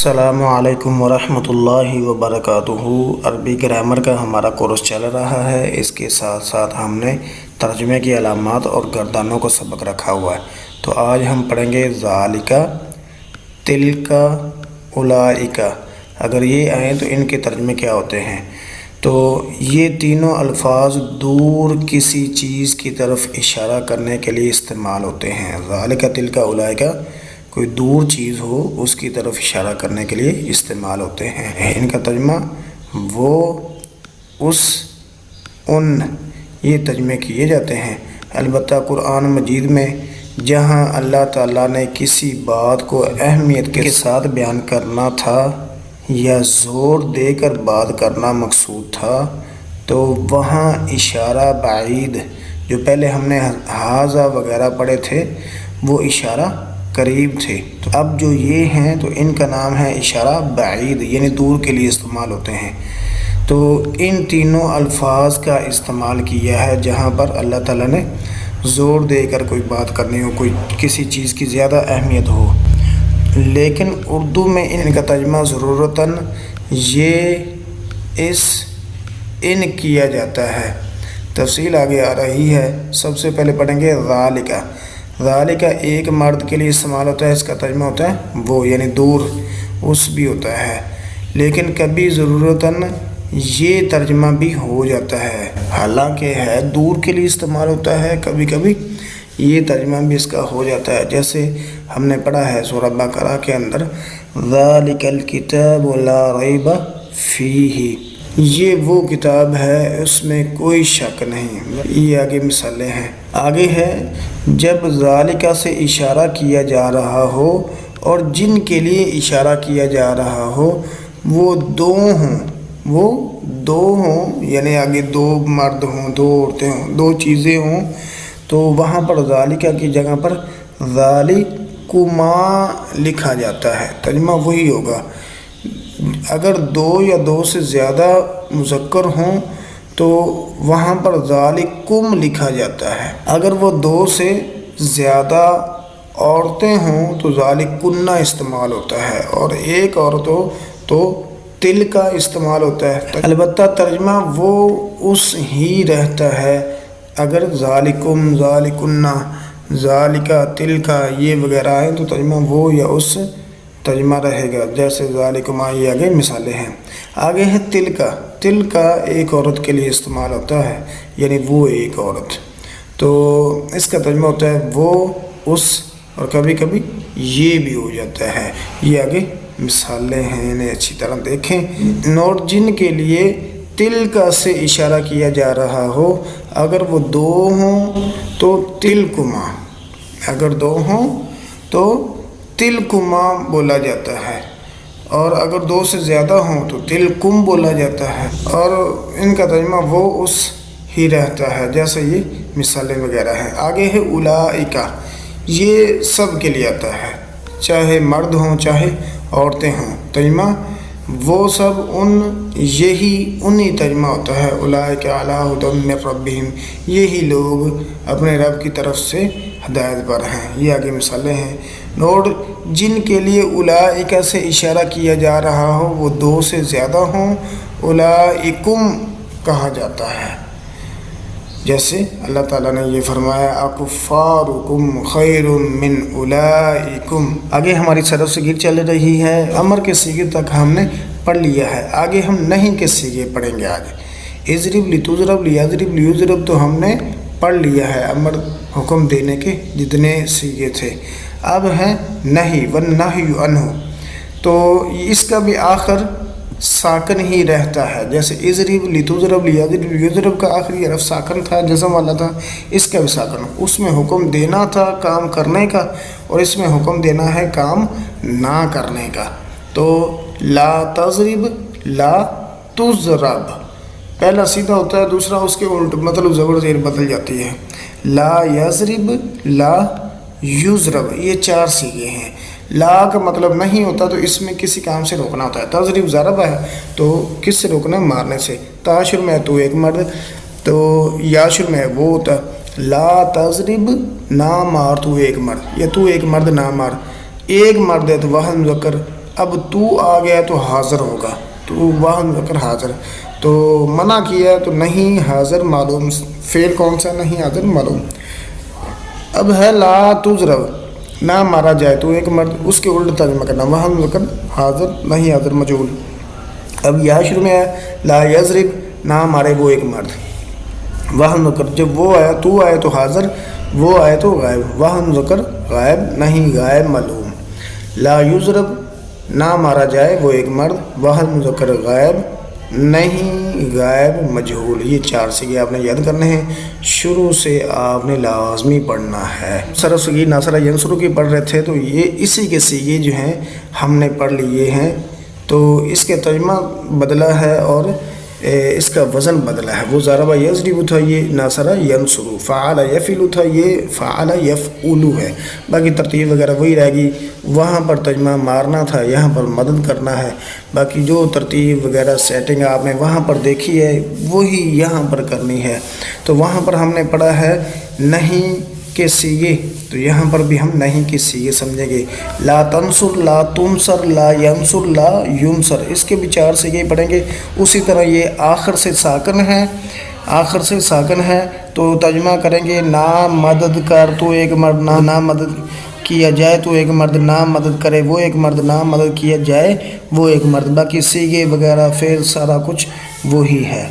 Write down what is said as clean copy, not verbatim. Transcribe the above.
السلام علیکم ورحمۃ اللہ وبرکاتہ۔ عربی گرامر کا ہمارا کورس چل رہا ہے، اس کے ساتھ ساتھ ہم نے ترجمے کی علامات اور گردانوں کو سبق رکھا ہوا ہے۔ تو آج ہم پڑھیں گے ذالکا، تلکا، اولئکا۔ اگر یہ آئیں تو ان کے ترجمے کیا ہوتے ہیں؟ تو یہ تینوں الفاظ دور کسی چیز کی طرف اشارہ کرنے کے لیے استعمال ہوتے ہیں۔ ذالکا، تلکا، اولئکا کوئی دور چیز ہو اس کی طرف اشارہ کرنے کے لیے استعمال ہوتے ہیں۔ ان کا ترجمہ وہ، اس، ان، یہ ترجمے کیے جاتے ہیں۔ البتہ قرآن مجید میں جہاں اللہ تعالیٰ نے کسی بات کو اہمیت کے ساتھ بیان کرنا تھا یا زور دے کر بات کرنا مقصود تھا تو وہاں اشارہ بعید، جو پہلے ہم نے ھذا وغیرہ پڑھے تھے وہ اشارہ قریب تھے، تو اب جو یہ ہیں تو ان کا نام ہے اشارہ بعید، یعنی دور کے لیے استعمال ہوتے ہیں۔ تو ان تینوں الفاظ کا استعمال کیا ہے جہاں پر اللہ تعالیٰ نے زور دے کر کوئی بات کرنی ہو، کوئی کسی چیز کی زیادہ اہمیت ہو۔ لیکن اردو میں ان کا ترجمہ ضرورتاً یہ، اس، ان کیا جاتا ہے۔ تفصیل آگے آ رہی ہے۔ سب سے پہلے پڑھیں گے ذالکا۔ ذالکا ایک مرد کے لیے استعمال ہوتا ہے، اس کا ترجمہ ہوتا ہے وہ، یعنی دور، اس بھی ہوتا ہے۔ لیکن کبھی ضرورتاً یہ ترجمہ بھی ہو جاتا ہے، حالانکہ ہے دور کے لیے استعمال ہوتا ہے، کبھی کبھی یہ ترجمہ بھی اس کا ہو جاتا ہے۔ جیسے ہم نے پڑھا ہے سورہ بقرہ کے اندر ذالک الکتاب لا ریب فیہ، یہ وہ کتاب ہے اس میں کوئی شک نہیں۔ یہ آگے مثالیں ہیں۔ آگے ہے جب ذالکا سے اشارہ کیا جا رہا ہو اور جن کے لیے اشارہ کیا جا رہا ہو وہ دو ہوں، وہ دو ہوں، یعنی آگے دو مرد ہوں، دو عورتیں ہوں، دو چیزیں ہوں، تو وہاں پر ذالکا کی جگہ پر ذالکما لکھا جاتا ہے، ترجمہ وہی ہوگا۔ اگر دو یا دو سے زیادہ مذکر ہوں تو وہاں پر ذالکم لکھا جاتا ہے۔ اگر وہ دو سے زیادہ عورتیں ہوں تو ذالکنہ استعمال ہوتا ہے، اور ایک عورت ہو تو تلکا استعمال ہوتا ہے۔ البتہ ترجمہ وہ اس ہی رہتا ہے۔ اگر ذالکم، ذالکنہ، ذالکا، تلکا یہ وغیرہ آئیں تو ترجمہ وہ یا اس ترجمہ رہے گا، جیسے ذالکما، یہ آگے مثالیں ہیں۔ آگے ہے تلکا۔ تلکا ایک عورت کے لیے استعمال ہوتا ہے، یعنی وہ ایک عورت، تو اس کا ترجمہ ہوتا ہے وہ، اس، اور کبھی کبھی یہ بھی ہو جاتا ہے۔ یہ آگے مثالیں ہیں، انہیں اچھی طرح دیکھیں۔ نوٹ، جن کے لیے تلکا سے اشارہ کیا جا رہا ہو اگر وہ دو ہوں تو تلکما، اگر دو ہوں تو تلکما بولا جاتا ہے، اور اگر دو سے زیادہ ہوں تو تلکم بولا جاتا ہے، اور ان کا ترجمہ وہ، اس ہی رہتا ہے، جیسے یہ مثالیں وغیرہ ہیں۔ آگے ہے اولئکا، یہ سب کے لیے آتا ہے، چاہے مرد ہوں چاہے عورتیں ہوں، ترجمہ وہ سب، ان، یہی، انہی ترجمہ ہوتا ہے۔ اولئکا علی ھدی من ربہم، یہی لوگ اپنے رب کی طرف سے ہدایت پر ہیں۔ یہ آگے مثالیں ہیں۔ نوٹ، جن کے لیے اولئکا سے اشارہ کیا جا رہا ہو وہ دو سے زیادہ ہوں اولئکم کہا جاتا ہے، جیسے اللہ تعالیٰ نے یہ فرمایا اکفارکم خیر من اولئکم۔ آگے ہماری صرف سے گر چل رہی ہے، امر کے صیغے تک ہم نے پڑھ لیا ہے، آگے ہم نہیں کے صیغے پڑھیں گے۔ آگے اضرب لتضرب لیضرب لیضرب تو ہم نے پڑھ لیا ہے، امر حکم دینے کے جتنے صیغے تھے۔ اب ہے نہی، والنہی عنہ، تو اس کا بھی آخر ساکن ہی رہتا ہے، جیسے اضرب لتضرب لیضرب لیضرب کا آخری حرف ساکن تھا، جزم والا تھا، اس کا بھی ساکن، اس میں حکم دینا تھا کام کرنے کا اور اس میں حکم دینا ہے کام نہ کرنے کا۔ تو لا تضرب، لا تضرب، پہلا سیدھا ہوتا ہے، دوسرا اس کے الٹ، مطلب زبر زیر بدل جاتی ہے۔ لا یضرب، لا یضرب، یہ چار صیغے ہیں۔ لا کا مطلب نہیں ہوتا تو اس میں کسی کام سے روکنا ہوتا ہے۔ تضرب ضرب ہے تو کس سے روکنا ہے؟ مارنے سے۔ تاشر میں تو ایک مرد، تو یاشر میں وہ ہوتا ہے لا تضرب، نہ مار تو ایک مرد، یا تو ایک مرد نہ مار، ایک مرد ہے تو واحد مذکر، اب تو آ گیا تو حاضر ہوگا، تو واحد مذکر حاضر، تو منع کیا تو نہیں حاضر معلوم، فعل کون سا نہیں حاضر معلوم۔ اب ہے لا تضرب، نہ مارا جائے تو ایک مرد، اس کے الٹ ترجمہ کرنا، واحد مذکر حاضر نہیں حاضر مجہول۔ اب یہاں شروع میں ہے لا یضرب، نہ مارے وہ ایک مرد، واحد مذکر، جب وہ آیا تو آئے تو حاضر، وہ آئے تو غائب، واحد مذکر غائب نہیں غائب معلوم۔ لا یضرب، نہ مارا جائے وہ ایک مرد، واحد مذکر غائب نہیں غائب مجہول۔ یہ 4 سیغے آپ نے یاد کرنے ہیں، شروع سے آپ نے لازمی پڑھنا ہے۔ صرف سیغے ناصرہ ینصرو کی پڑھ رہے تھے تو یہ اسی کے سیغے جو ہیں ہم نے پڑھ لیے ہیں، تو اس کے ترجمہ بدلا ہے اور اس کا وزن بدلا ہے۔ وہ ضرب یضرب تھا، یہ ناصرہ ینصرو، فعل یفعل تھا، یہ فعل یفعل ہے، باقی ترتیب وغیرہ وہی رہے گی۔ وہاں پر ترجمہ مارنا تھا، یہاں پر مدد کرنا ہے، باقی جو ترتیب وغیرہ سیٹنگ آپ نے وہاں پر دیکھی ہے وہی یہاں پر کرنی ہے۔ تو وہاں پر ہم نے پڑھا ہے نہیں کے سیغے، تو یہاں پر بھی ہم نہیں کے سیغے سمجھیں گے۔ لا تنصر، لا تنصر، لا ینصر، لا ینصر، اس کے بھی 4 سیغے پڑھیں گے۔ اسی طرح یہ آخر سے ساکن ہے، آخر سے ساکن ہے تو ترجمہ کریں گے نہ مدد کر تو ایک مرد، نہ مدد کیا جائے تو ایک مرد، نہ مدد کرے وہ ایک مرد، نہ مدد کیا جائے وہ ایک مرد، باقی سیغے وغیرہ فعل سارا کچھ وہی ہے۔